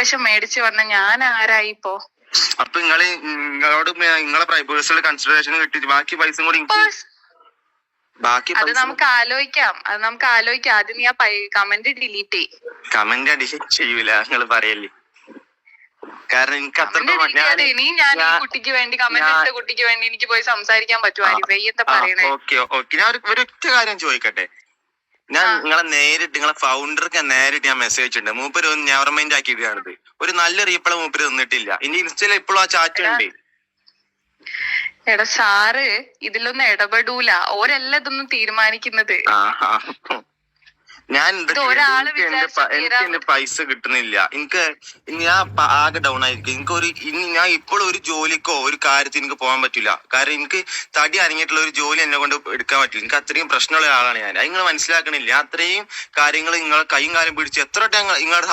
കൈവശം മേടിച്ചു വന്ന ഞാൻ ആരായിപ്പോ? അപ്പൊ നിങ്ങളോട് നിങ്ങളെ പേഴ്സണൽ കൺസിഡറേഷൻ കിട്ടി ബാക്കി പൈസ കൂടി അത് നമുക്ക് ആലോചിക്കാം. ആദ്യം നീ ആ കമന്റ് ഡിലീറ്റ് ചെയ്യും. കമന്റ് അടിച്ച് ചെയ്യൂല നിങ്ങൾ പറയല്ലേ, കാരണം എനിക്ക് അത്ര ഇനി ഞാൻ ഈ കുട്ടിക്ക് വേണ്ടി കമന്റ് ഇട്ട കുട്ടിക്ക് വേണ്ടി എനിക്ക് പോയി സംസാരിക്കാൻ പറ്റുമായിരുന്നു. ഓക്കെ ഞാൻ ഒരൊറ്റ കാര്യം ചോദിക്കട്ടെ. ഞാൻ നിങ്ങളെ ഫൗണ്ടർക്ക് നേരിട്ട് ഞാൻ മെസ്സേജ് ഇട്ടുണ്ട്. മൂപ്പര് ഒന്ന് നെവർ മൈൻഡ് ആക്കിയിട്ടാണിത്. ഒരു നല്ല റീപ്ലൈ മൂപ്പര് തന്നിട്ടില്ല. ഇനി ഇൻസ്റ്റയിൽ ഇപ്പോഴും ആ ചാറ്റ് ഉണ്ട്. എടാ സാറ് ഇതിലൊന്നും ഇടപെടൂല. ഓരെല്ലാം ഇതൊന്നും തീരുമാനിക്കുന്നത്. ഞാൻ എനിക്ക് പൈസ കിട്ടുന്നില്ല. ഞാൻ ആകെ ഡൗൺ ആയിരിക്കും. ഞാൻ ഇപ്പോഴും ഒരു ജോലിക്കോ ഒരു കാര്യത്തിൽ എനിക്ക് പോകാൻ പറ്റില്ല. കാരണം എനിക്ക് തടി അരങ്ങിയിട്ടുള്ള ഒരു ജോലി എന്നെ കൊണ്ട് എടുക്കാൻ പറ്റില്ല. എനിക്ക് അത്രയും പ്രശ്നമുള്ള ആളാണ് ഞാൻ. അത് നിങ്ങൾ മനസ്സിലാക്കണില്ല. അത്രയും കാര്യങ്ങൾ നിങ്ങളെ കൈയും കാലം പിടിച്ച് എത്ര നിങ്ങളുടെ